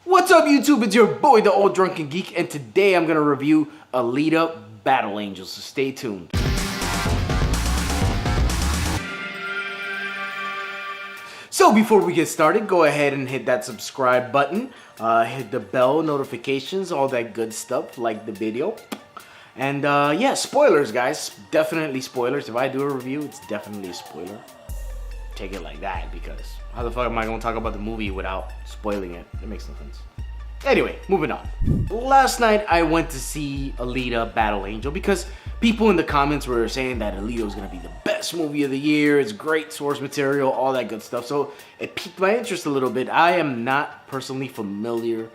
What's up YouTube, it's your boy the Ol Drunken Geek, and today I'm gonna review Alita Battle Angels, so stay tuned. So before we get started, go ahead and hit that subscribe button, hit the bell notifications, all that good stuff, like the video. And yeah, spoilers guys, definitely spoilers. If I do a review, it's definitely a spoiler. Take it like that, because how the fuck am I gonna talk about the movie without spoiling it? It makes no sense. Anyway, moving on. Last night I went to see Alita Battle Angel because people in the comments were saying that Alita was gonna be the best movie of the year. It's great source material, all that good stuff. So it piqued my interest a little bit. I am not personally familiar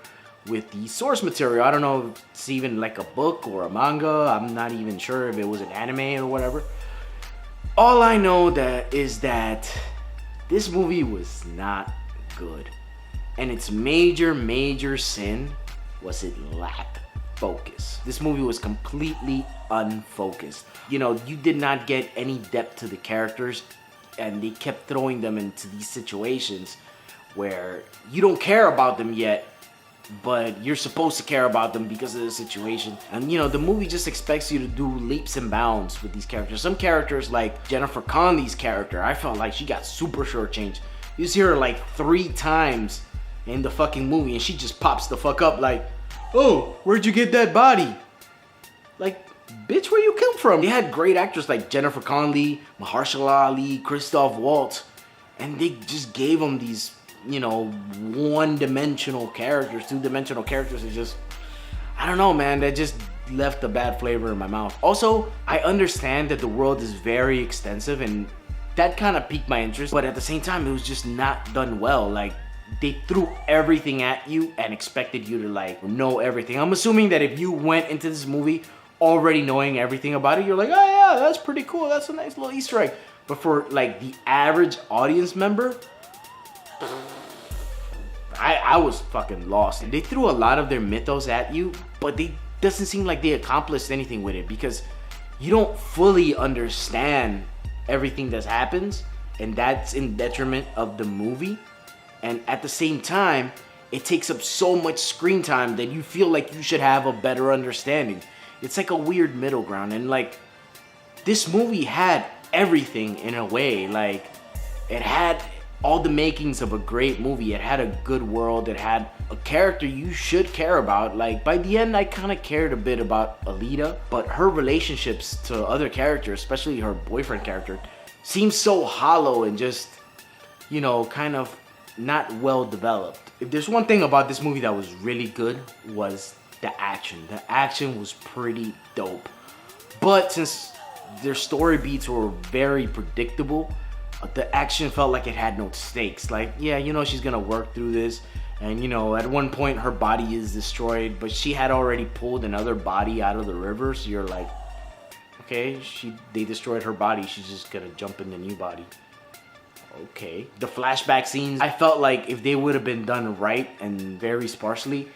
with the source material. I don't know if it's even like a book or a manga. I'm not even sure if it was an anime or whatever. All I know is that this movie was not good. And its major sin was it lacked focus. This movie was completely unfocused. You know, you did not get any depth to the characters, and they kept throwing them into these situations where you don't care about them yet, but you're supposed to care about them because of the situation. And you know, the movie just expects you to do leaps and bounds with these characters. Some characters, like Jennifer Connelly's character, I felt like she got super shortchanged. You see her like 3 times in the fucking movie, and she just pops the fuck up like, oh, where'd you get that body? Like, bitch, where you come from? They had great actors like Jennifer Connelly, Mahershala Ali, Christoph Waltz, and they just gave them these, you know, one-dimensional characters, 2-dimensional characters. It just, I don't know, man, that just left a bad flavor in my mouth. Also, I understand that the world is very extensive, and that kind of piqued my interest, but at the same time, it was just not done well. Like, they threw everything at you and expected you to like know everything. I'm assuming that if you went into this movie already knowing everything about it, you're like, oh yeah, that's pretty cool, that's a nice little Easter egg. But for like the average audience member, I was fucking lost. They threw a lot of their mythos at you, but they doesn't seem like they accomplished anything with it, because you don't fully understand everything that happens, and that's in detriment of the movie. And at the same time, it takes up so much screen time that you feel like you should have a better understanding. It's like a weird middle ground. And like, this movie had everything in a way. Like, it had all the makings of a great movie. It had a good world. It had a character you should care about. Like, by the end, I kind of cared a bit about Alita, but her relationships to other characters, especially her boyfriend character, seemed so hollow and just, you know, kind of not well developed. If there's one thing about this movie that was really good, was the action. The action was pretty dope. But since their story beats were very predictable, the action felt like it had no stakes. Like, yeah, you know, she's gonna work through this, and you know, at one point her body is destroyed, but she had already pulled another body out of the river, so you're like, okay, they destroyed her body, she's just gonna jump in the new body. Okay. The flashback scenes, I felt like if they would have been done right and very sparsely,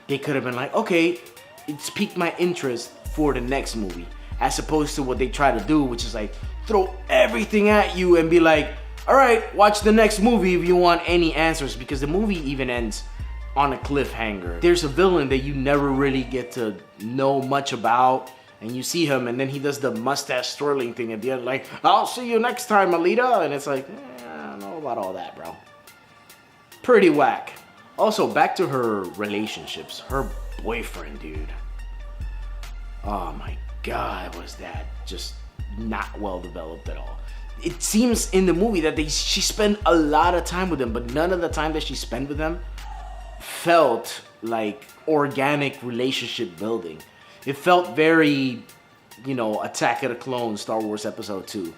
they could have been like, okay, it's piqued my interest for the next movie, as opposed to what they try to do, which is like throw everything at you and be like, all right, watch the next movie if you want any answers, because the movie even ends on a cliffhanger. There's a villain that you never really get to know much about, and you see him, and then he does the mustache twirling thing at the end, like, I'll see you next time, Alita, and it's like, I don't know about all that, bro. Pretty whack. Also, back to her relationships. Her boyfriend, dude. Oh my god, was that just not well developed at all. It seems in the movie that she spent a lot of time with him, but none of the time that she spent with him felt like organic relationship building. It felt very, you know, Attack of the Clones, Star Wars Episode 2.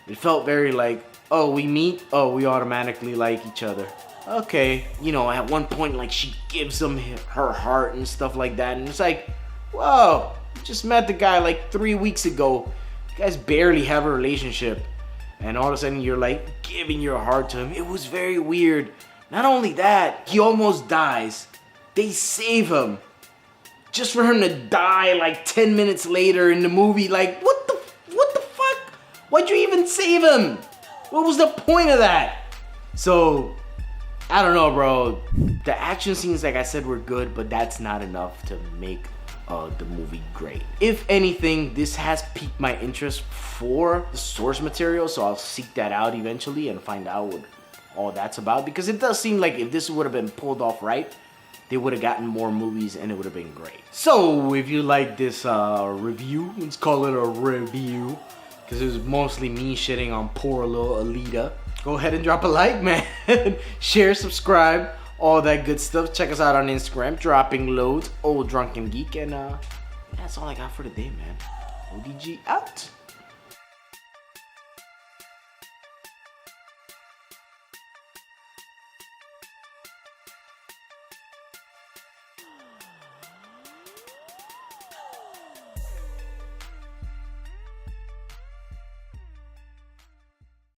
It felt very like, oh, we meet, oh, we automatically like each other. Okay, you know, at one point, like, she gives him her heart and stuff like that, and it's like, whoa, you just met the guy like 3 weeks ago. You guys barely have a relationship, and all of a sudden you're like giving your heart to him. It was very weird. Not only that, he almost dies. They save him, just for him to die like 10 minutes later in the movie. Like, what the fuck? Why'd you even save him? What was the point of that? So, I don't know, bro. The action scenes, like I said, were good, but that's not enough to make the movie great. If anything, this has piqued my interest for the source material, so I'll seek that out eventually and find out what all that's about, because it does seem like if this would have been pulled off right, they would have gotten more movies and it would have been great. So if you like this review, let's call it a review, because it was mostly me shitting on poor little Alita, go ahead and drop a like, man. Share, subscribe, all that good stuff. Check us out on Instagram, dropping loads, Ol Drunken Geek, and that's all I got for today, man. ODG out.